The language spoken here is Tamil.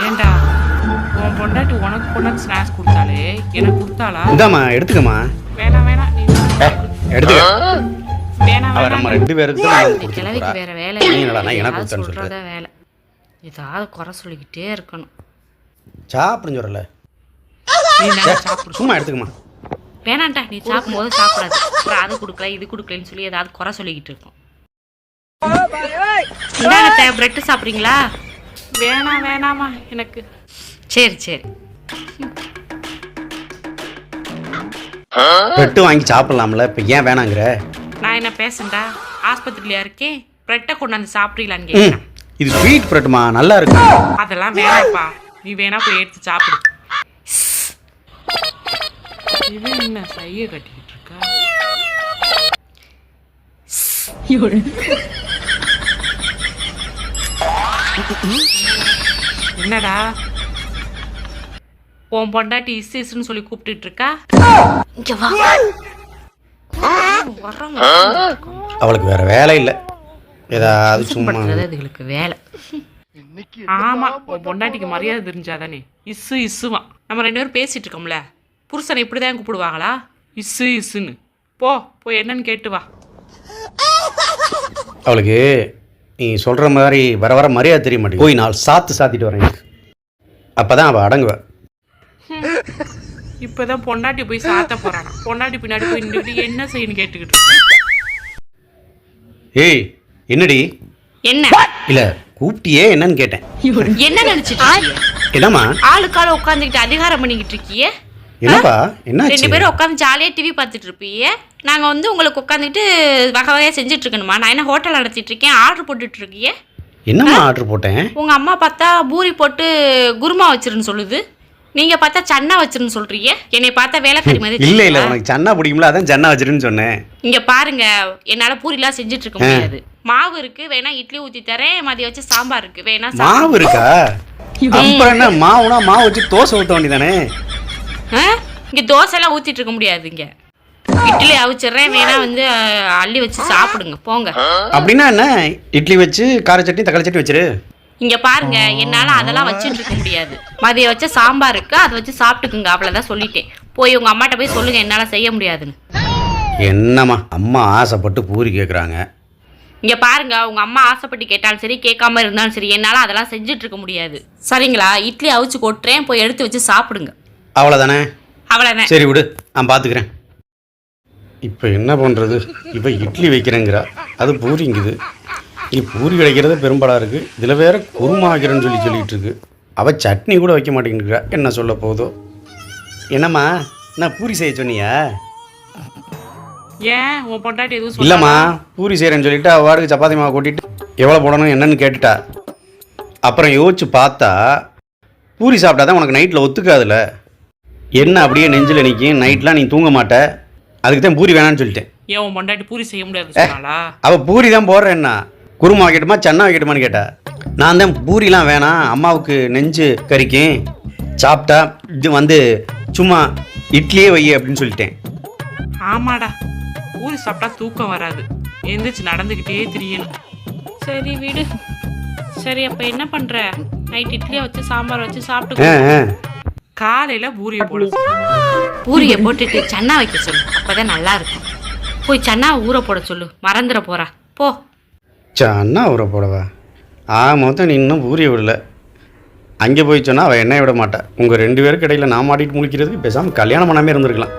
ஏண்டா உன் பொண்டாட்டி உனக்கு கொண்டாந்து ஸ்நாக்ஸ் கொடுத்தாலே எனக்கு கொடுத்தாளா? இதாம்மா எடுத்துக்கம்மா. வேணாம் வேணாம் நீ எடுத்துக்க. வேணாம் அவர் நம்ம வேணாம். 2 பேருக்கு இந்த கிழவிக்கு வேற வேலை நீ என்னடா நான் எனக்கு ஏதாவது கொடுத்தேன்னு சொல்ற. சொல்றதா வேலை. ஏதாவது குறை சொல்லிக்கிட்டே இருக்கணும். சாப்பிடுன்னு சொல்லல. நீ நல்லா சாப்பிடு. சும்மா எடுத்துக்கம்மா. வேணாண்டா நீ சாப்பிடும்போது சாப்பிடாது. அப்புறம் அது கொடுக்கல இது கொடுக்கலன்னு சொல்லி ஏதாவது குறை சொல்லிக்கிட்டு இருக்கோம். இந்தாங்க பிரெட்டு சாப்பிட்றீங்களா? வேணாம் வேணாமா எனக்கு. சரி சரி. பிரெட்டு வாங்கி சாப்பிடலாம்ல, இப்போ ஏன் வேணாங்கிற? நான் என்ன பேசண்டா? ஆஸ்பத்திரியில இருக்கேன், பிரெட்டை கொண்டாந்து சாப்பிட்றீங்களான்னு கேட்டேன். இது ஸ்வீட் பிரெட்டுமா, நல்லா இருக்கு. அதெல்லாம் வேணாப்பா, நீ வேணா போய் எடுத்து சாப்பிடு. இவன் என்ன சைய கட்டிக்கிட்டு இருக்கா? என்னடா உன் பொண்டாட்டி இசுன்னு சொல்லி கூப்பிட்டு இருக்கா? இங்க வா. அவளுக்கு வேற வேலை இல்லை, ஏதாவது சும்மா இதுகளுக்கு வேலை. ஆமா, உன் பொண்டாட்டிக்கு மரியாதை தெரிஞ்சாதானே இசுவா. நம்ம 2 பேரும் பேசிட்டு இருக்கோம்ல, புருஷனை இப்படிதான் கூப்பிடுவாங்களா? இசுன்னு போய் என்னன்னு கேட்டு வா. அவளுக்கு நீ சொல்கிற மாதிரி வர வர மரியாதை தெரிய மாட்டேங்குது. போய் 4 சாத்திட்டு வரேன், அப்போதான் அவள் அடங்குவா. இப்போதான் பொண்டாட்டி போய் சாத்த போறானா? பொண்டாட்டி பின்னாடி போய் நின்றுட்டு என்ன செய்யணும் கேட்டுக்கிட்டு. ஏய் என்னடி? என்ன இல்ல கூப்பிட்டியே என்னன்னு கேட்டேன். என்ன நினைச்சிட்டு? என்னம்மா ஆளுக்கால உட்காந்துக்கிட்டு அதிகாரம் பண்ணிக்கிட்டு இருக்கியே? என்னப்பா என்ன? 2 பேரும் உட்காந்து ஜாலியாக டிவி பார்த்துட்டு இருப்பீங்க. நாங்கள் வந்து உங்களுக்கு உட்காந்துக்கிட்டு வகை வகையாக செஞ்சுட்டு இருக்கணுமா? நான் என்ன ஹோட்டல் நடத்திட்டு இருக்கேன், ஆர்டர் போட்டுட்டு இருக்கீங்க. என்னம்மா ஆர்டர் போட்டேன்? உங்கள் அம்மா பார்த்தா பூரி போட்டு குருமா வச்சிருன்னு சொல்லுது, நீங்கள் பார்த்தா சன்னா வச்சிருன்னு சொல்கிறீங்க. என்னை பார்த்தா வேலைக்காரி மாதிரி. இல்லை உனக்கு சன்னா பிடிக்கும்ல, அதான் சன்னா வச்சிருன்னு சொன்னேன். இங்கே பாருங்க, என்னால் பூரிலாம் செஞ்சுட்டு இருக்க முடியாது. மாவு இருக்கு, வேணா இட்லி ஊற்றி தரேன். மதியம் வச்சு சாம்பார் இருக்கு, வேணா மாவு இருக்கா? அப்புறம் என்ன மாவுனா மாவு வச்சு தோசை ஊற்ற வேண்டியதானே? இங்கே தோசைலாம் ஊற்றிட்டு இருக்க முடியாது. இங்கே இட்லி அவிச்சிட்றேன், வேணா வந்து அள்ளி வச்சு சாப்பிடுங்க போங்க. அப்படின்னா என்ன? இட்லி வச்சு கார சட்னி தக்காளி சட்னி வச்சிரு. இங்கே பாருங்க, என்னால் அதெல்லாம் வச்சுட்டு இருக்க முடியாது. மதியம் வச்ச சாம்பார் இருக்கு, அதை வச்சு சாப்பிட்டுக்குங்க, அவ்வளோதான் சொல்லிட்டேன். போய் உங்கள் அம்மாட்ட போய் சொல்லுங்க என்னால் செய்ய முடியாதுன்னு. என்னம்மா அம்மா ஆசைப்பட்டு பூரி கேட்குறாங்க. இங்கே பாருங்க, உங்கள் அம்மா ஆசைப்பட்டு கேட்டாலும் சரி கேட்காம இருந்தாலும் சரி என்னால் அதெல்லாம் செஞ்சுட்டு இருக்க முடியாது. சரிங்களா? இட்லி அவிச்சு கொட்டுறேன், போய் எடுத்து வச்சு சாப்பிடுங்க. அவ்வளோதானே? அவ்வளோதான். சரி விடு, நான் பார்த்துக்கிறேன். இப்போ என்ன பண்ணுறது? இப்போ இட்லி வைக்கிறேங்கிறா, அது பூரிங்குது. நீ பூரி கிடைக்கிறத பெரும்பாலாக இருக்குது, இதில் வேற குருமா வைக்கிறேன்னு சொல்லிட்டு இருக்கு. அவள் சட்னி கூட வைக்க மாட்டேங்கிறா, என்ன சொல்ல போதோ. என்னம்மா நான் பூரி செய்ய சொன்னியா? ஏன் உன் பொண்டாட்டி எதுவும் இல்லைம்மா, பூரி செய்கிறேன்னு சொல்லிட்டு அவள் வாடகை சப்பாத்தி மாவை கொட்டிட்டு எவ்வளோ போடணும் என்னன்னு கேட்டுட்டா. அப்புறம் யோசிச்சு பார்த்தா பூரி சாப்பிட்டா தான் உனக்கு நைட்டில் ஒத்துக்காதுல, என்ன அப்படியே நெஞ்சில் நிற்கும், நைட்லாம் நீ தூங்க மாட்ட, அதுக்கு தான் பூரி வேணான்னு சொல்லிட்டேன். ஏன் உன் பொண்டாட்டி பூரி செய்ய முடியாது? அவள் பூரி தான் போடுறேன்னா, குருமா வைக்கட்டுமா சன்னா வைக்கட்டுமான்னு கேட்டா. நான் தான் பூரிலாம் வேணாம், அம்மாவுக்கு நெஞ்சு கறிக்கும், சாப்பிட்டா இது வந்து சும்மா இட்லியே வை அப்படின்னு சொல்லிட்டேன். ஆமாடா, பூரி சாப்பிட்டா தூக்கம் வராது, எந்திரிச்சு நடந்துக்கிட்டே திரியணும். சரி விடு. சரி அப்போ என்ன பண்ணுற? நைட் இட்லியை வச்சு சாம்பார் வச்சு சாப்பிட்டு காலையில் பூரியை போட பூரியை போட்டுட்டு சன்னா வைக்க சொல்லு, அப்போதான் நல்லா இருக்கும். போய் சன்னா ஊற போட சொல்லு, மறந்துட போகிறா. போ. சன்னா ஊற போடவா? மொத்தம் நீ இன்னும் பூரியை விடல. அங்கே போய் சொன்னால் அவள் என்னை விட மாட்டா. உங்கள் 2 பேருக்கு இடையில் நான் மாட்டிட்டு முழிக்கிறதுக்கு பேசாமல் கல்யாணம் பண்ணாமே இருந்திருக்கலாம்.